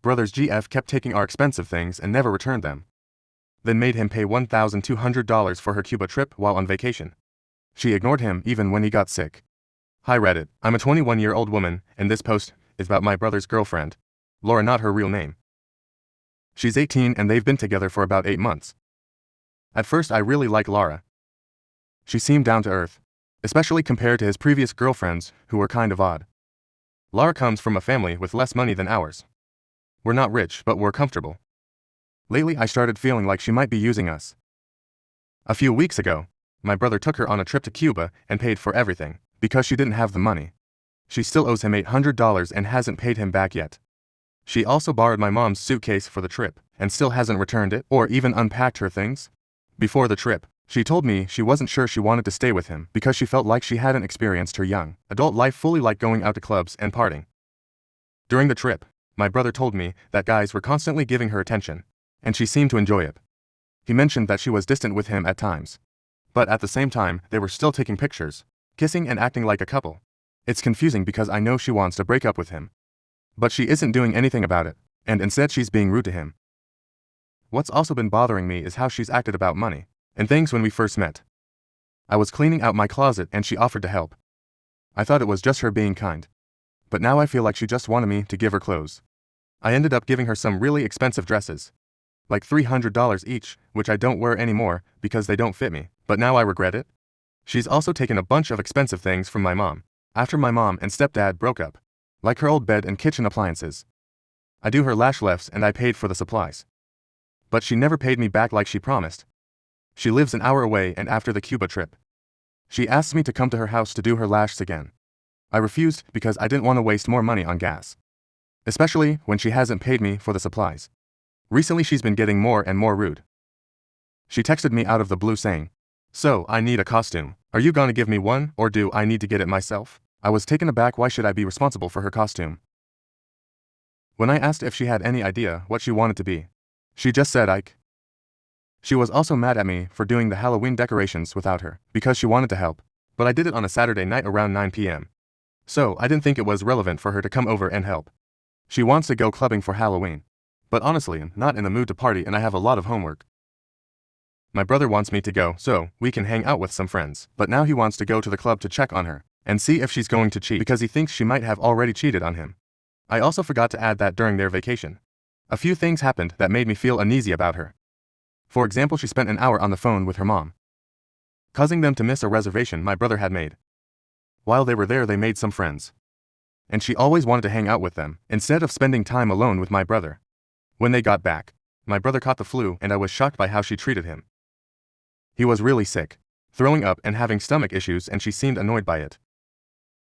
brother's GF kept taking our expensive things and never returned them. Then made him pay $1,200 for her Cuba trip while on vacation. She ignored him even when he got sick. Hi Reddit, I'm a 21-year-old woman, and this post is about my brother's girlfriend. Laura, not her real name. She's 18 and they've been together for about 8 months. At first I really liked Laura. She seemed down to earth, especially compared to his previous girlfriends who were kind of odd. Laura comes from a family with less money than ours. We're not rich, but we're comfortable. Lately I started feeling like she might be using us. A few weeks ago, my brother took her on a trip to Cuba and paid for everything, because she didn't have the money. She still owes him $800 and hasn't paid him back yet. She also borrowed my mom's suitcase for the trip, and still hasn't returned it or even unpacked her things. Before the trip, she told me she wasn't sure she wanted to stay with him because she felt like she hadn't experienced her young adult life fully, like going out to clubs and partying. During the trip, my brother told me that guys were constantly giving her attention, and she seemed to enjoy it. He mentioned that she was distant with him at times, but at the same time they were still taking pictures, kissing and acting like a couple. It's confusing because I know she wants to break up with him, but she isn't doing anything about it, and instead she's being rude to him. What's also been bothering me is how she's acted about money and things when we first met. I was cleaning out my closet and she offered to help. I thought it was just her being kind, but now I feel like she just wanted me to give her clothes. I ended up giving her some really expensive dresses, like $300 each, which I don't wear anymore because they don't fit me, but now I regret it. She's also taken a bunch of expensive things from my mom after my mom and stepdad broke up, like her old bed and kitchen appliances. I do her lash lifts and I paid for the supplies, but she never paid me back like she promised. She lives an hour away, and after the Cuba trip, she asked me to come to her house to do her lashes again. I refused because I didn't want to waste more money on gas, especially when she hasn't paid me for the supplies. Recently she's been getting more and more rude. She texted me out of the blue saying, "So, I need a costume. Are you gonna give me one, or do I need to get it myself?" I was taken aback. Why should I be responsible for her costume? When I asked if she had any idea what she wanted to be, she just said Ike. She was also mad at me for doing the Halloween decorations without her, because she wanted to help, but I did it on a Saturday night around 9 p.m. So I didn't think it was relevant for her to come over and help. She wants to go clubbing for Halloween, but honestly I'm not in the mood to party and I have a lot of homework. My brother wants me to go so we can hang out with some friends, but now he wants to go to the club to check on her and see if she's going to cheat because he thinks she might have already cheated on him. I also forgot to add that during their vacation, a few things happened that made me feel uneasy about her. For example, she spent an hour on the phone with her mom, causing them to miss a reservation my brother had made. While they were there they made some friends, and she always wanted to hang out with them instead of spending time alone with my brother. When they got back, my brother caught the flu and I was shocked by how she treated him. He was really sick, throwing up and having stomach issues, and she seemed annoyed by it.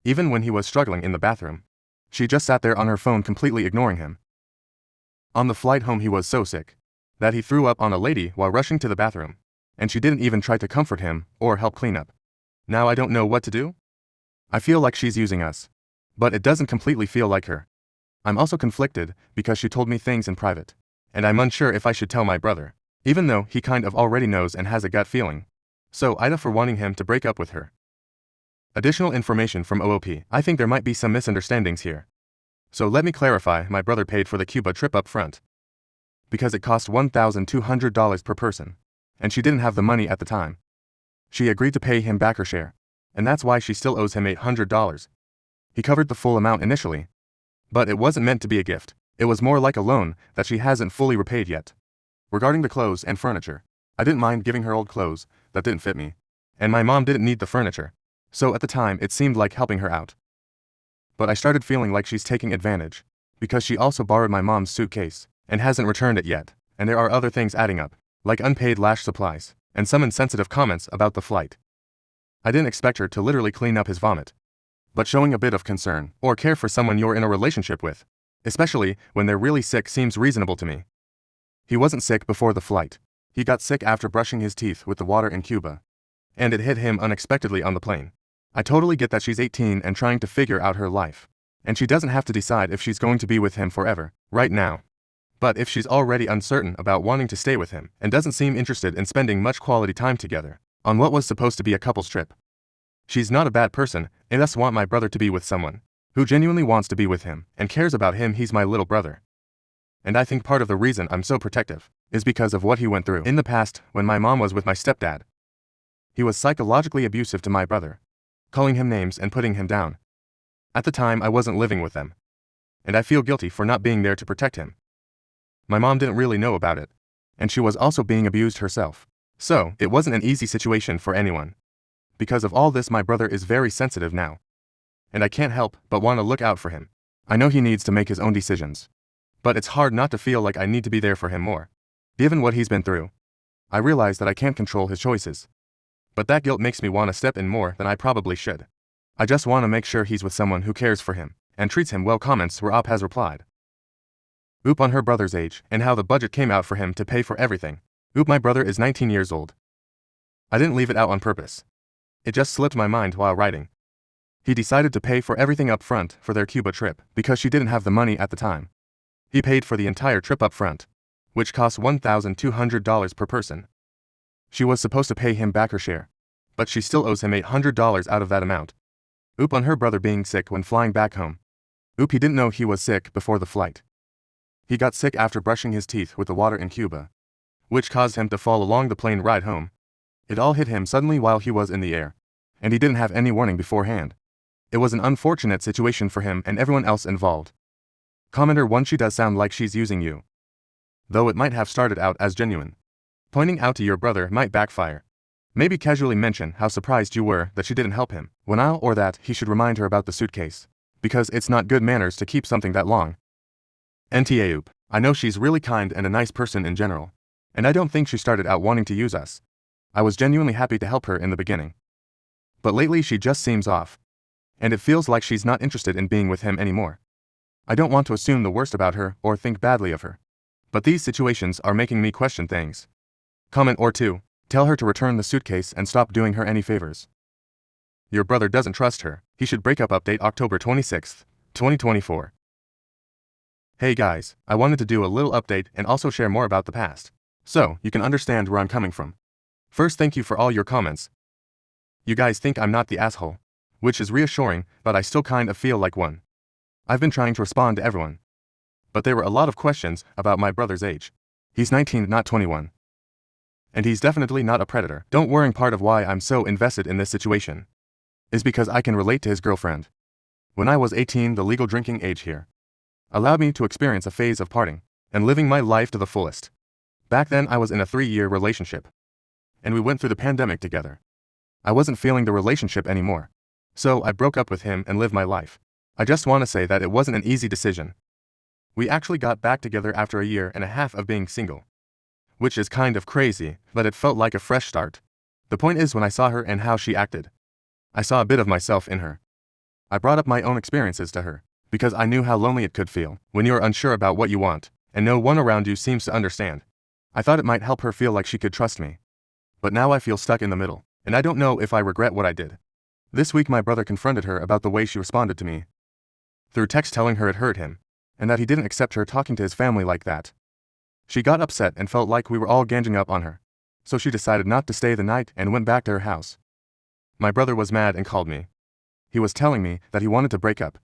Even when he was struggling in the bathroom, she just sat there on her phone completely ignoring him. On the flight home he was so sick that he threw up on a lady while rushing to the bathroom, and she didn't even try to comfort him or help clean up. Now I don't know what to do. I feel like she's using us, but it doesn't completely feel like her. I'm also conflicted because she told me things in private, and I'm unsure if I should tell my brother, even though he kind of already knows and has a gut feeling. So Ida for wanting him to break up with her. Additional information from OOP. I think there might be some misunderstandings here. So let me clarify, my brother paid for the Cuba trip up front because it cost $1,200 per person, and she didn't have the money at the time. She agreed to pay him back her share, and that's why she still owes him $800. He covered the full amount initially, but it wasn't meant to be a gift. It was more like a loan that she hasn't fully repaid yet. Regarding the clothes and furniture, I didn't mind giving her old clothes that didn't fit me, and my mom didn't need the furniture, so at the time it seemed like helping her out. But I started feeling like she's taking advantage, because she also borrowed my mom's suitcase and hasn't returned it yet, and there are other things adding up, like unpaid lash supplies and some insensitive comments about the flight. I didn't expect her to literally clean up his vomit, but showing a bit of concern or care for someone you're in a relationship with, especially when they're really sick, seems reasonable to me. He wasn't sick before the flight. He got sick after brushing his teeth with the water in Cuba, and it hit him unexpectedly on the plane. I totally get that she's 18 and trying to figure out her life, and she doesn't have to decide if she's going to be with him forever, right now. But if she's already uncertain about wanting to stay with him and doesn't seem interested in spending much quality time together on what was supposed to be a couple's trip, she's not a bad person, and I just want my brother to be with someone who genuinely wants to be with him and cares about him. He's my little brother. And I think part of the reason I'm so protective is because of what he went through. In the past, when my mom was with my stepdad, he was psychologically abusive to my brother, calling him names and putting him down. At the time, I wasn't living with them, and I feel guilty for not being there to protect him. My mom didn't really know about it, and she was also being abused herself. So, it wasn't an easy situation for anyone. Because of all this, my brother is very sensitive now, and I can't help but want to look out for him. I know he needs to make his own decisions, but it's hard not to feel like I need to be there for him more. Given what he's been through, I realize that I can't control his choices. But that guilt makes me want to step in more than I probably should. I just want to make sure he's with someone who cares for him and treats him well. Comments where Op has replied. Oop on her brother's age and how the budget came out for him to pay for everything. Oop, my brother is 19 years old. I didn't leave it out on purpose. It just slipped my mind while writing. He decided to pay for everything up front for their Cuba trip because she didn't have the money at the time. He paid for the entire trip up front, which cost $1,200 per person. She was supposed to pay him back her share, but she still owes him $800 out of that amount. Oop on her brother being sick when flying back home. Oop, he didn't know he was sick before the flight. He got sick after brushing his teeth with the water in Cuba, which caused him to fall along the plane ride home. It all hit him suddenly while he was in the air, and he didn't have any warning beforehand. It was an unfortunate situation for him and everyone else involved. Commenter 1, she does sound like she's using you, though it might have started out as genuine. Pointing out to your brother might backfire. Maybe casually mention how surprised you were that she didn't help him, or that he should remind her about the suitcase, because it's not good manners to keep something that long. NTA Oop, I know she's really kind and a nice person in general, and I don't think she started out wanting to use us. I was genuinely happy to help her in the beginning. But lately she just seems off, and it feels like she's not interested in being with him anymore. I don't want to assume the worst about her or think badly of her, but these situations are making me question things. Comment or 2, tell her to return the suitcase and stop doing her any favors. Your brother doesn't trust her. He should break up. Update October 26, 2024. Hey guys, I wanted to do a little update and also share more about the past, so you can understand where I'm coming from. First, thank you for all your comments. You guys think I'm not the asshole, which is reassuring, but I still kind of feel like one. I've been trying to respond to everyone, but there were a lot of questions about my brother's age. He's 19, not 21. And he's definitely not a predator. Don't worry, part of why I'm so invested in this situation is because I can relate to his girlfriend. When I was 18, the legal drinking age here allowed me to experience a phase of partying and living my life to the fullest. Back then I was in a 3-year relationship, and we went through the pandemic together. I wasn't feeling the relationship anymore, so I broke up with him and lived my life. I just want to say that it wasn't an easy decision. We actually got back together after 1.5 years of being single, which is kind of crazy, but it felt like a fresh start. The point is, when I saw her and how she acted, I saw a bit of myself in her. I brought up my own experiences to her, because I knew how lonely it could feel when you're unsure about what you want, and no one around you seems to understand. I thought it might help her feel like she could trust me. But now I feel stuck in the middle, and I don't know if I regret what I did. This week my brother confronted her about the way she responded to me through text, telling her it hurt him, and that he didn't accept her talking to his family like that. She got upset and felt like we were all ganging up on her, so she decided not to stay the night and went back to her house. My brother was mad and called me. He was telling me that he wanted to break up,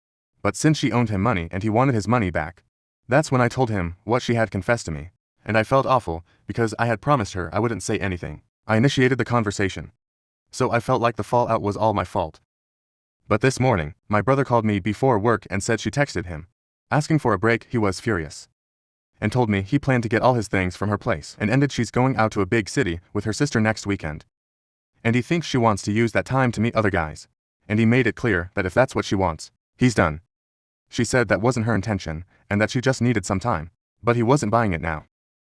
but since she owed him money and he wanted his money back. That's when I told him what she had confessed to me, and I felt awful because I had promised her I wouldn't say anything. I initiated the conversation, so I felt like the fallout was all my fault. But this morning, my brother called me before work and said she texted him, asking for a break. He was furious and told me he planned to get all his things from her place and ended. She's going out to a big city with her sister next weekend, and he thinks she wants to use that time to meet other guys, and he made it clear that if that's what she wants, he's done. She said that wasn't her intention and that she just needed some time, but he wasn't buying it now.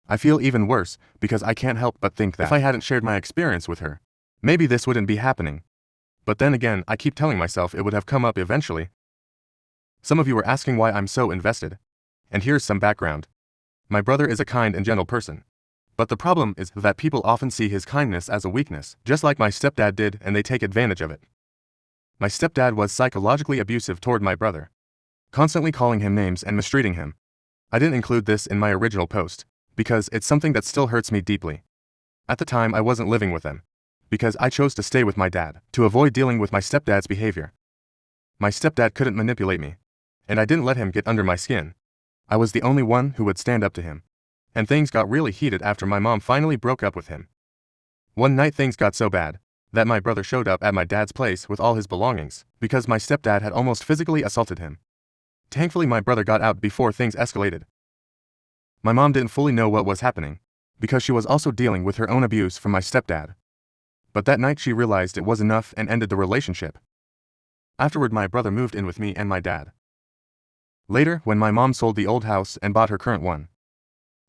I feel even worse because I can't help but think that if I hadn't shared my experience with her, maybe this wouldn't be happening. But then again, I keep telling myself it would have come up eventually. Some of you are asking why I'm so invested, and here's some background. My brother is a kind and gentle person, but the problem is that people often see his kindness as a weakness, just like my stepdad did, and they take advantage of it. My stepdad was psychologically abusive toward my brother, constantly calling him names and mistreating him. I didn't include this in my original post, because it's something that still hurts me deeply. At the time I wasn't living with them, because I chose to stay with my dad, to avoid dealing with my stepdad's behavior. My stepdad couldn't manipulate me, and I didn't let him get under my skin. I was the only one who would stand up to him. And things got really heated after my mom finally broke up with him. One night things got so bad that my brother showed up at my dad's place with all his belongings because my stepdad had almost physically assaulted him. Thankfully my brother got out before things escalated. My mom didn't fully know what was happening because she was also dealing with her own abuse from my stepdad. But that night she realized it was enough and ended the relationship. Afterward my brother moved in with me and my dad. Later, when my mom sold the old house and bought her current one,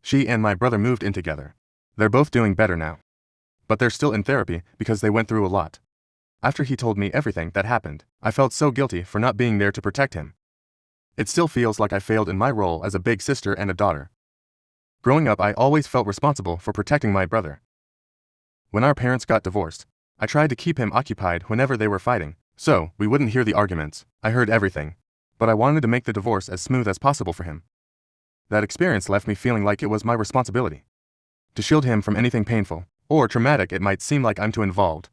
she and my brother moved in together. They're both doing better now. But they're still in therapy because they went through a lot. After he told me everything that happened, I felt so guilty for not being there to protect him. It still feels like I failed in my role as a big sister and a daughter. Growing up, I always felt responsible for protecting my brother. When our parents got divorced, I tried to keep him occupied whenever they were fighting, so we wouldn't hear the arguments. I heard everything, but I wanted to make the divorce as smooth as possible for him. That experience left me feeling like it was my responsibility to shield him from anything painful or traumatic it might seem like I'm too involved.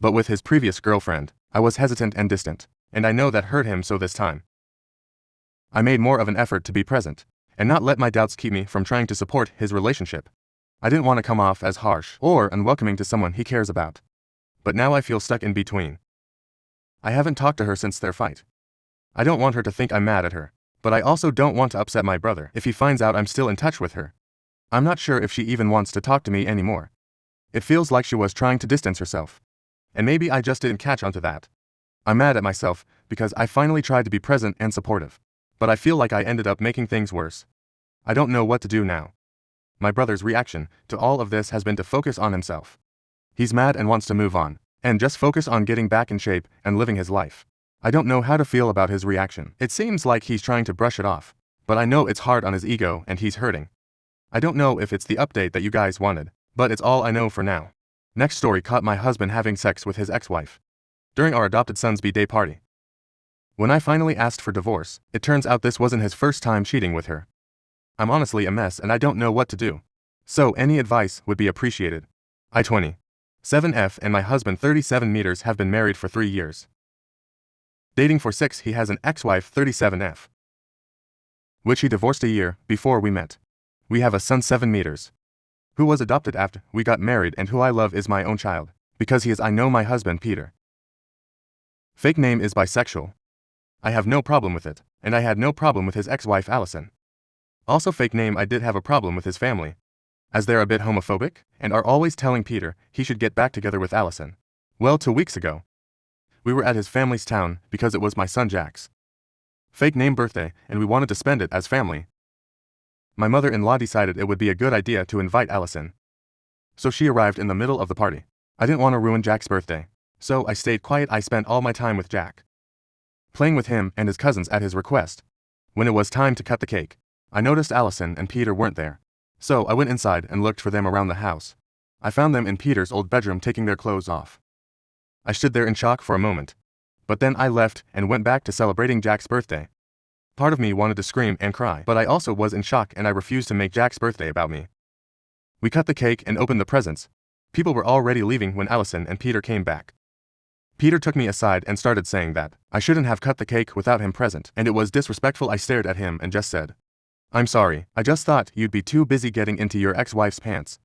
But with his previous girlfriend, I was hesitant and distant, and I know that hurt him, so this time I made more of an effort to be present and not let my doubts keep me from trying to support his relationship. I didn't want to come off as harsh or unwelcoming to someone he cares about. But now I feel stuck in between. I haven't talked to her since their fight. I don't want her to think I'm mad at her, but I also don't want to upset my brother if he finds out I'm still in touch with her. I'm not sure if she even wants to talk to me anymore. It feels like she was trying to distance herself. And maybe I just didn't catch on to that. I'm mad at myself because I finally tried to be present and supportive. But I feel like I ended up making things worse. I don't know what to do now. My brother's reaction to all of this has been to focus on himself. He's mad and wants to move on, and just focus on getting back in shape and living his life. I don't know how to feel about his reaction. It seems like he's trying to brush it off, but I know it's hard on his ego and he's hurting. I don't know if it's the update that you guys wanted, but it's all I know for now. Next story caught my husband having sex with his ex-wife during our adopted son's B-Day party. When I finally asked for divorce, it turns out this wasn't his first time cheating with her. I'm honestly a mess and I don't know what to do. So any advice would be appreciated. I 27F and my husband 37 meters have been married for 3 years. Dating for 6, he has an ex-wife 37F, which he divorced a year before we met. We have a son 7 meters, who was adopted after we got married and who I love is my own child, because he is I know my husband Peter. Fake name is bisexual. I have no problem with it, and I had no problem with his ex-wife Allison. Also fake name, I did have a problem with his family, as they're a bit homophobic and are always telling Peter he should get back together with Allison. Well, 2 weeks ago, we were at his family's town because it was my son Jack's fake name birthday and we wanted to spend it as family. My mother-in-law decided it would be a good idea to invite Allison, so she arrived in the middle of the party. I didn't want to ruin Jack's birthday, so I stayed quiet. I spent all my time with Jack, playing with him and his cousins at his request. When it was time to cut the cake, I noticed Allison and Peter weren't there, so I went inside and looked for them around the house. I found them in Peter's old bedroom taking their clothes off. I stood there in shock for a moment, but then I left and went back to celebrating Jack's birthday. Part of me wanted to scream and cry, but I also was in shock and I refused to make Jack's birthday about me. We cut the cake and opened the presents. People were already leaving when Allison and Peter came back. Peter took me aside and started saying that I shouldn't have cut the cake without him present, and it was disrespectful. I stared at him and just said, "I'm sorry, I just thought you'd be too busy getting into your ex-wife's pants."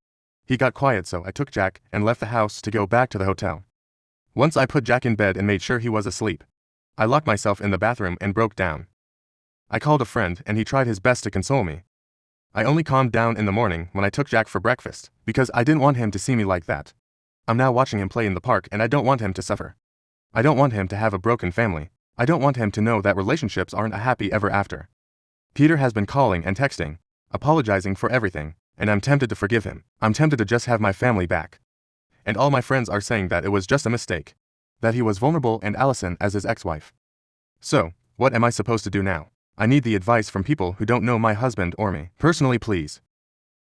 He got quiet, so I took Jack and left the house to go back to the hotel. Once I put Jack in bed and made sure he was asleep, I locked myself in the bathroom and broke down. I called a friend and he tried his best to console me. I only calmed down in the morning when I took Jack for breakfast, because I didn't want him to see me like that. I'm now watching him play in the park and I don't want him to suffer. I don't want him to have a broken family. I don't want him to know that relationships aren't a happy ever after. Peter has been calling and texting, apologizing for everything, and I'm tempted to forgive him. I'm tempted to just have my family back. And all my friends are saying that it was just a mistake, that he was vulnerable and Allison as his ex-wife. So, what am I supposed to do now? I need the advice from people who don't know my husband or me personally, please.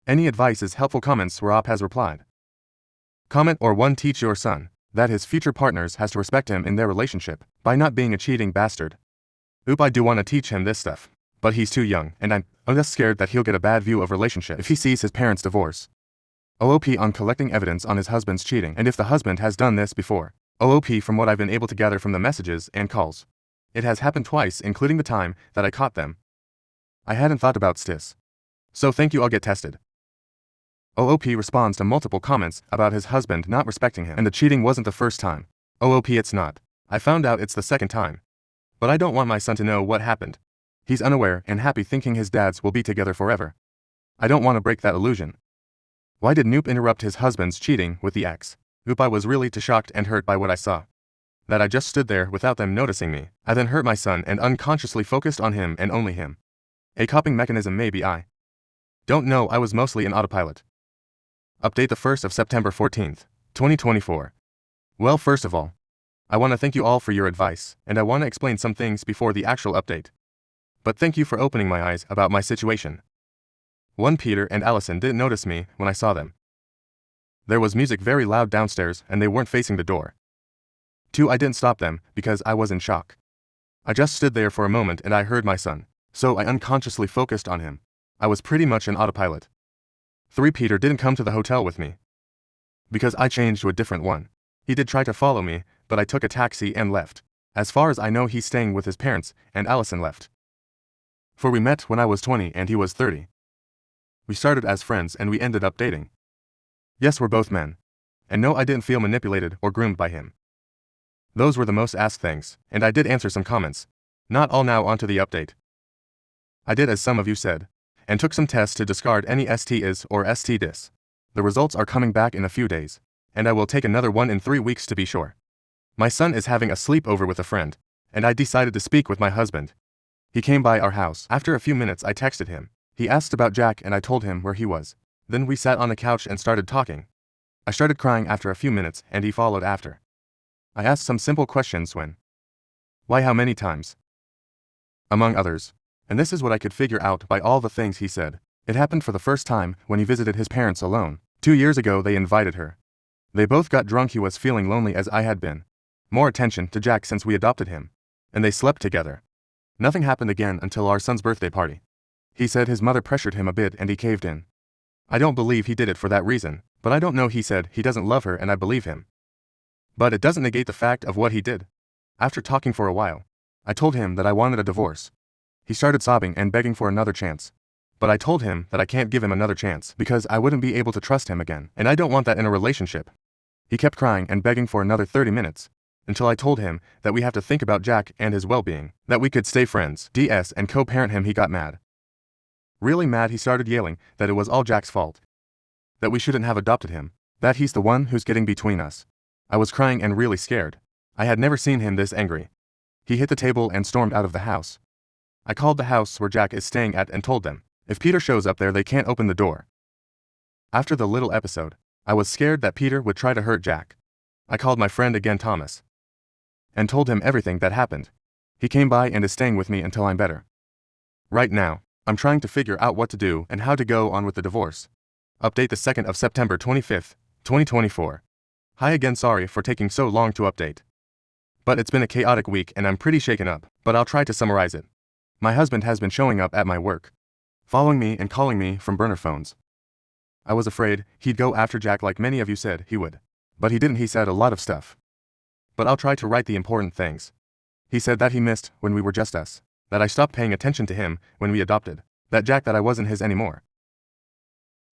Any advice is helpful. Comments. Rob has replied. Comment or 1. Teach your son that his future partners has to respect him in their relationship by not being a cheating bastard. Oop, I do want to teach him this stuff, but he's too young and I'm just scared that he'll get a bad view of relationship if he sees his parents divorce. OOP on collecting evidence on his husband's cheating, and if the husband has done this before. OOP from what I've been able to gather from the messages and calls. It has happened twice, including the time that I caught them I hadn't thought about stis. So thank you, I'll get tested. OOP responds to multiple comments about his husband not respecting him, and the cheating wasn't the first time. OOP, it's not. I found out it's the second time. But I don't want my son to know what happened. He's unaware and happy thinking his dads will be together forever. I don't want to break that illusion. Why did Noop interrupt his husband's cheating with the ex? Oop, I was really too shocked and hurt by what I saw. That I just stood there without them noticing me. I then hurt my son and unconsciously focused on him and only him. A coping mechanism maybe, I don't know, I was mostly in autopilot. Update the 1st of September 14th, 2024. Well, first of all, I want to thank you all for your advice, and I want to explain some things before the actual update. But thank you for opening my eyes about my situation. 1. Peter and Allison didn't notice me when I saw them. There was music very loud downstairs and they weren't facing the door. 2. I didn't stop them because I was in shock. I just stood there for a moment and I heard my son, so I unconsciously focused on him. I was pretty much in autopilot. 3. Peter didn't come to the hotel with me because I changed to a different one. He did try to follow me, but I took a taxi and left. As far as I know, he's staying with his parents, and Allison left. 4. We met when I was 20 and he was 30. We started as friends and we ended up dating. Yes, we're both men. And no, I didn't feel manipulated or groomed by him. Those were the most asked things, and I did answer some comments. Not all. Now onto the update. I did as some of you said, and took some tests to discard any STIs or STDIs. The results are coming back in a few days, and I will take another one in 3 weeks to be sure. My son is having a sleepover with a friend, and I decided to speak with my husband. He came by our house. After a few minutes I texted him. He asked about Jack and I told him where he was. Then we sat on the couch and started talking. I started crying after a few minutes and he followed after. I asked some simple questions when. Why, how many times? Among others. And this is what I could figure out by all the things he said. It happened for the first time when he visited his parents alone. 2 years ago they invited her. They both got drunk. He was feeling lonely as I had been. More attention to Jack since we adopted him. And they slept together. Nothing happened again until our son's birthday party. He said his mother pressured him a bit and he caved in. I don't believe he did it for that reason, but I don't know. He said he doesn't love her and I believe him. But it doesn't negate the fact of what he did. After talking for a while, I told him that I wanted a divorce. He started sobbing and begging for another chance. But I told him that I can't give him another chance because I wouldn't be able to trust him again, and I don't want that in a relationship. He kept crying and begging for another 30 minutes, until I told him that we have to think about Jack and his well-being, that we could stay friends, DS, and co-parent him. He got mad. Really mad. He started yelling that it was all Jack's fault. That we shouldn't have adopted him. That he's the one who's getting between us. I was crying and really scared. I had never seen him this angry. He hit the table and stormed out of the house. I called the house where Jack is staying at and told them, if Peter shows up there they can't open the door. After the little episode, I was scared that Peter would try to hurt Jack. I called my friend again, Thomas, and told him everything that happened. He came by and is staying with me until I'm better. Right now, I'm trying to figure out what to do and how to go on with the divorce. Update the 2nd of September 25th, 2024. Hi again, sorry for taking so long to update. But it's been a chaotic week and I'm pretty shaken up, but I'll try to summarize it. My husband has been showing up at my work, following me and calling me from burner phones. I was afraid he'd go after Jack like many of you said he would. But he didn't. He said a lot of stuff. But I'll try to write the important things. He said that he missed when we were just us. That I stopped paying attention to him when we adopted. That Jack, that I wasn't his anymore.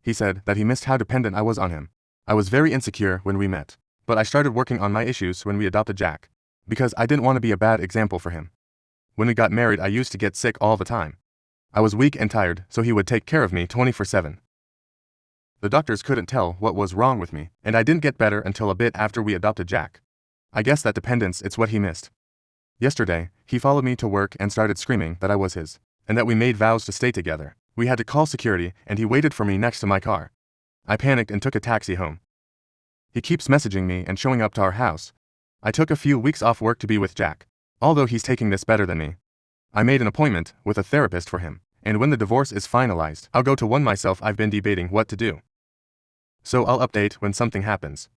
He said that he missed how dependent I was on him. I was very insecure when we met. But I started working on my issues when we adopted Jack. Because I didn't want to be a bad example for him. When we got married I used to get sick all the time. I was weak and tired, so he would take care of me 24/7. The doctors couldn't tell what was wrong with me, and I didn't get better until a bit after we adopted Jack. I guess that dependence, it's what he missed. Yesterday, he followed me to work and started screaming that I was his, and that we made vows to stay together. We had to call security and he waited for me next to my car. I panicked and took a taxi home. He keeps messaging me and showing up to our house. I took a few weeks off work to be with Jack. Although he's taking this better than me. I made an appointment with a therapist for him, and when the divorce is finalized, I'll go to one myself. I've been debating what to do. So I'll update when something happens.